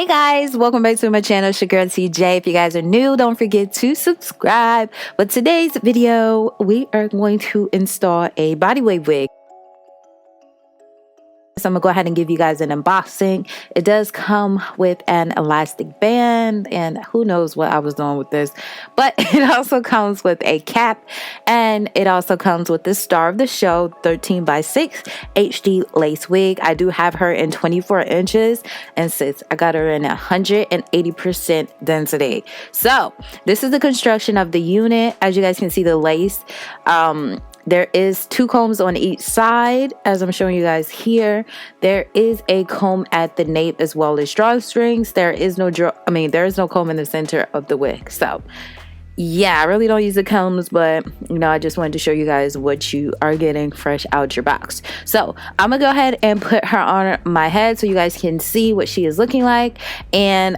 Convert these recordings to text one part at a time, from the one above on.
Hey guys, welcome back to my channel. It's your girl CJ. If you guys are new, don't forget to subscribe. But today's video, we are going to install a Bodywave wig. So I'm gonna go ahead and give you guys an unboxing. It does come with an elastic band, and who knows what I was doing with this, but it also comes with a cap, and it also comes with the star of the show 13x6 HD lace wig. I do have her in 24 inches, and since I got her in 180% density. So this is the construction of the unit. As you guys can see, the lace, there is 2 combs on each side, as I'm showing you guys here. There is a comb at the nape as well as drawstrings. There is no comb in the center of the wig. So yeah, I really don't use the combs, but you know, I just wanted to show you guys what you are getting fresh out your box. So I'm gonna go ahead and put her on my head so you guys can see what she is looking like. And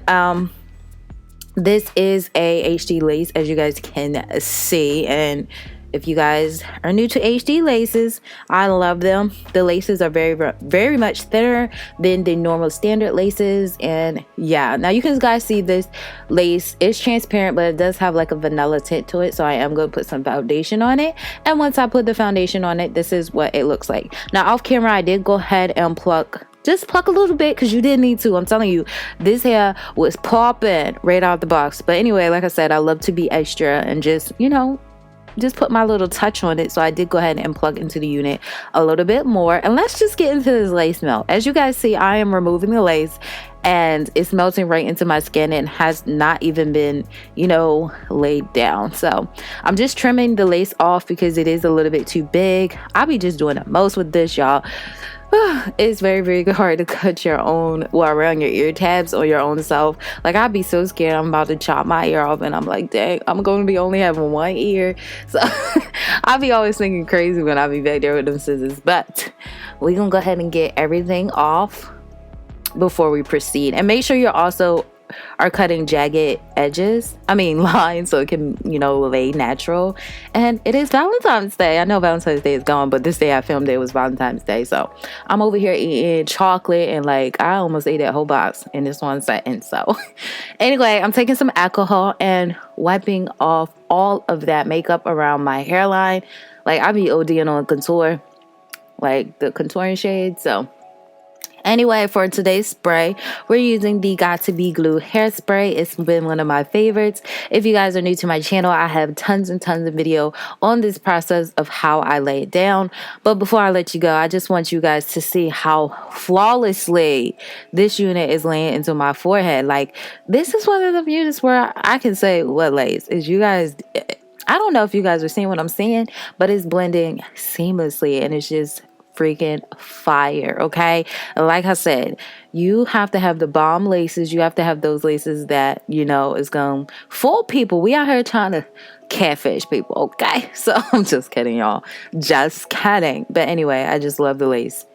this is a HD lace, as you guys can see. And if you guys are new to HD laces, I love them. The laces are very much thinner than the normal standard laces. And yeah, now you can guys see this lace is transparent, but it does have like a vanilla tint to it. So I am going to put some foundation on it. And once I put the foundation on it, this is what it looks like. Now off camera, I did go ahead and just pluck a little bit because you didn't need to. I'm telling you, this hair was popping right out the box. But anyway, like I said, I love to be extra and just, you know, just put my little touch on it. So I did go ahead and plug into the unit a little bit more. And let's just get into this lace melt. As you guys see, I am removing the lace and it's melting right into my skin and has not even been, you know, laid down. So I'm just trimming the lace off because it is a little bit too big. I'll be just doing the most with this, y'all. It's very hard to cut your own, well, around your ear tabs or your own self. Like, I'd be so scared I'm about to chop my ear off and I'm like, dang, I'm going to be only having one ear. So I'll be always thinking crazy when I be back there with them scissors. But we're going to go ahead and get everything off before we proceed. And make sure you're also are cutting jagged lines, so it can, you know, lay natural. And it is Valentine's Day. I know Valentine's Day is gone, but this day I filmed it was Valentine's Day. So I'm over here eating chocolate and like I almost ate that whole box in this one setting. So anyway, I'm taking some alcohol and wiping off all of that makeup around my hairline. Like, I be ODing on contour, like the contouring shade. So anyway, for today's spray, we're using the got2b hair spray. It's been one of my favorites. If you guys are new to my channel, I have tons and tons of video on this process of how I lay it down. But before I let you go, I just want you guys to see how flawlessly this unit is laying into my forehead. Like, this is one of the units where I can say what lays is you guys. I don't know if you guys are seeing what I'm seeing, but it's blending seamlessly and it's just freaking fire. Okay, like I said, you have to have the bomb laces. You have to have those laces that, you know, is gonna fool people. We out here trying to catfish people. Okay, so I'm just kidding, y'all, just kidding. But anyway, I just love the lace.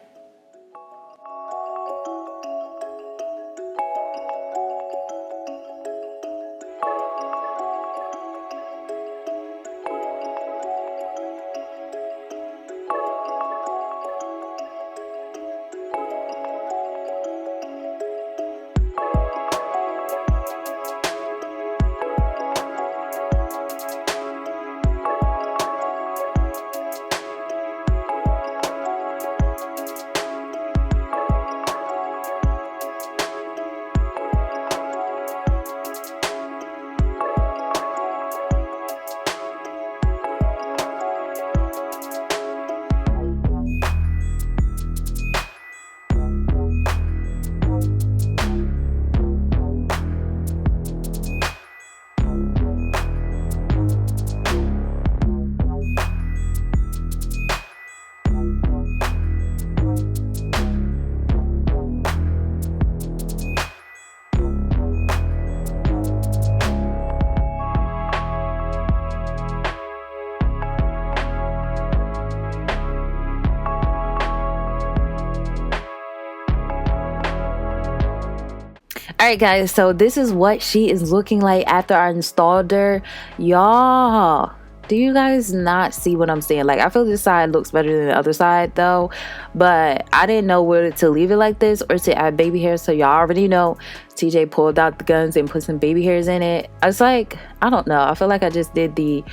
Alright guys, so this is what she is looking like after I installed her. Y'all, Do you guys not see what I'm saying? Like, I feel this side looks better than the other side though, but I didn't know whether to leave it like this or to add baby hairs. So y'all already know TJ pulled out the guns and put some baby hairs in it. I was like, I don't know, I feel like I just did the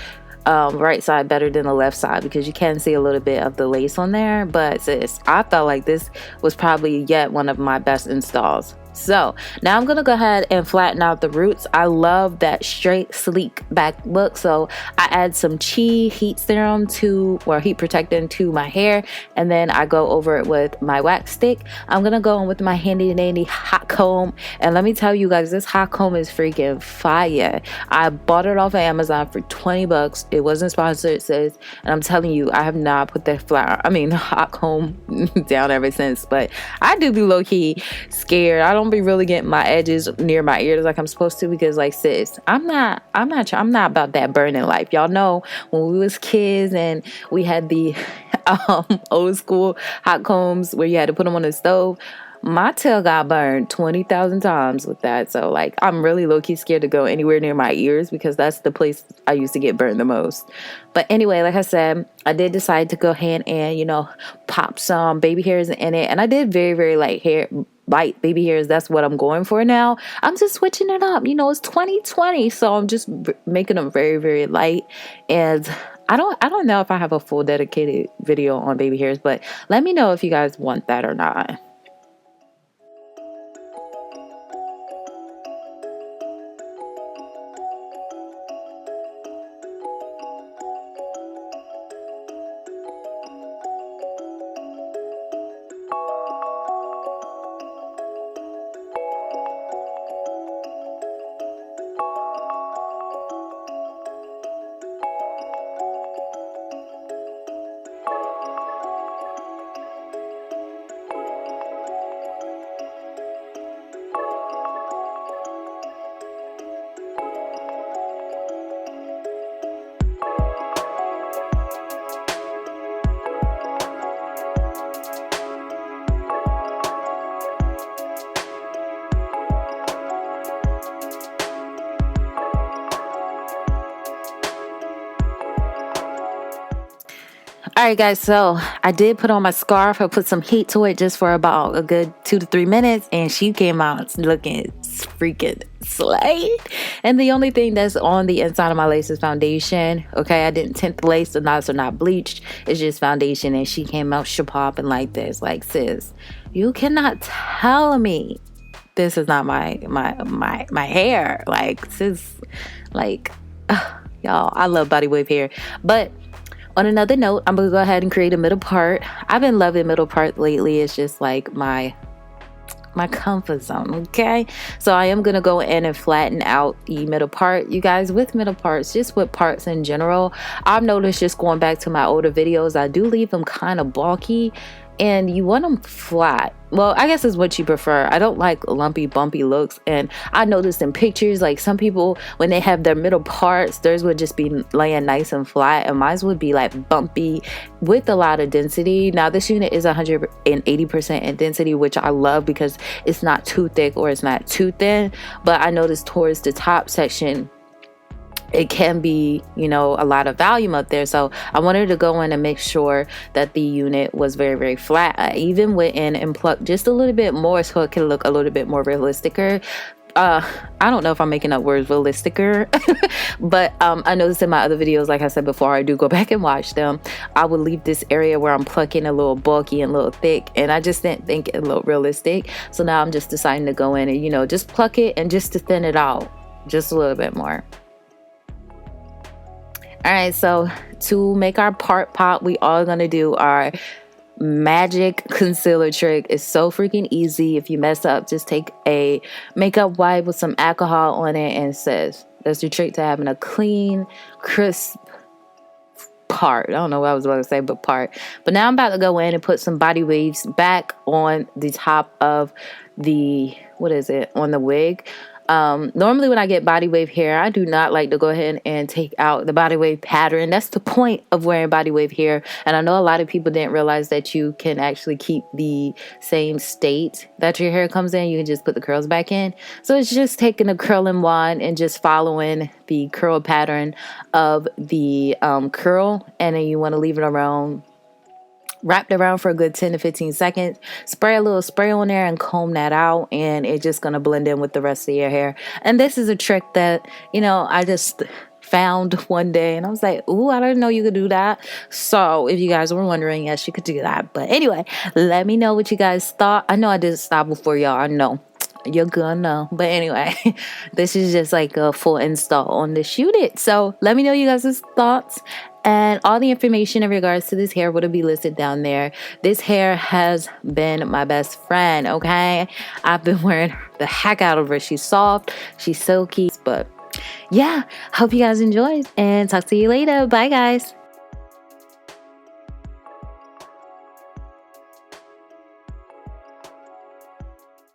right side better than the left side, because you can see a little bit of the lace on there. But sis, I felt like this was probably yet one of my best installs. So now I'm gonna go ahead and flatten out the roots. I love that straight sleek back look, so I add some 𝚘 heat serum heat protectant to my hair, and then I go over it with my wax stick. I'm gonna go in with my handy dandy hot comb, and let me tell you guys, this hot comb is freaking fire. I bought it off of Amazon for 20 bucks. It wasn't sponsored, sis, and I'm telling you, I have not put that hot comb down ever since. But I do be low-key scared. I don't be really getting my edges near my ears like I'm supposed to, because like, sis, I'm not about that burning life. Y'all know when we was kids and we had the old school hot combs where you had to put them on the stove. My tail got burned 20,000 times with that. So like, I'm really low-key scared to go anywhere near my ears, because that's the place I used to get burned the most. But anyway, like I said, I did decide to go ahead and, pop some baby hairs in it. And I did very, very light baby hairs. That's what I'm going for now. I'm just switching it up. It's 2020, so I'm just making them very, very light. And I don't know if I have a full dedicated video on baby hairs, but let me know if you guys want that or not. Alright guys, so I did put on my scarf. I put some heat to it just for about a good 2 to 3 minutes, and she came out looking freaking slayed. And the only thing that's on the inside of my lace is foundation. Okay, I didn't tint the lace, the knots are not bleached. It's just foundation, and she came out shapopping like this. Like, sis, you cannot tell me this is not my hair. Like, sis, like, y'all, I love Bodywave hair. But on another note, I'm gonna go ahead and create a middle part. I've been loving middle part lately. It's just like my comfort zone. Okay, so I am gonna go in and flatten out the middle part. You guys, with middle parts, just with parts in general, I've noticed, just going back to my older videos, I do leave them kind of bulky, and you want them flat. Well, I guess it's what you prefer. I don't like lumpy, bumpy looks. And I noticed in pictures, like some people, when they have their middle parts, theirs would just be laying nice and flat, and mine would be like bumpy with a lot of density. Now, this unit is 180% in density, which I love because it's not too thick or it's not too thin. But I noticed towards the top section, it can be, a lot of volume up there. So I wanted to go in and make sure that the unit was very, very flat. I even went in and plucked just a little bit more so it can look a little bit more realisticer. I don't know if I'm making up words, realisticer. But I noticed in my other videos, like I said before, I do go back and watch them, I would leave this area where I'm plucking a little bulky and a little thick, and I just didn't think it looked realistic. So now I'm just deciding to go in and, just pluck it and just to thin it out just a little bit more. All right, so to make our part pop, we are going to do our magic concealer trick. It's so freaking easy. If you mess up, just take a makeup wipe with some alcohol on it, and says that's the trick to having a clean, crisp part. I don't know what I was about to say, but part. But now I'm about to go in and put some body waves back on the top of the, on the wig. Normally when I get body wave hair, I do not like to go ahead and take out the body wave pattern. That's the point of wearing body wave hair. And I know a lot of people didn't realize that you can actually keep the same state that your hair comes in. You can just put the curls back in. So it's just taking a curling wand and just following the curl pattern of the curl. And then you want to leave it around, wrapped around for a good 10 to 15 seconds. Spray a little spray on there and comb that out, and it's just going to blend in with the rest of your hair. And this is a trick that, I just found one day and I was like, ooh, I didn't know you could do that. So if you guys were wondering, yes, you could do that. But anyway, let me know what you guys thought. I know I did a style for y'all. I know. You're gonna know. But anyway, this is just like a full install on the 𝚕𝚑. So let me know you guys' thoughts. And all the information in regards to this hair will be listed down there. This hair has been my best friend, okay? I've been wearing the heck out of her. She's soft, she's silky. But yeah, hope you guys enjoyed and talk to you later. Bye, guys.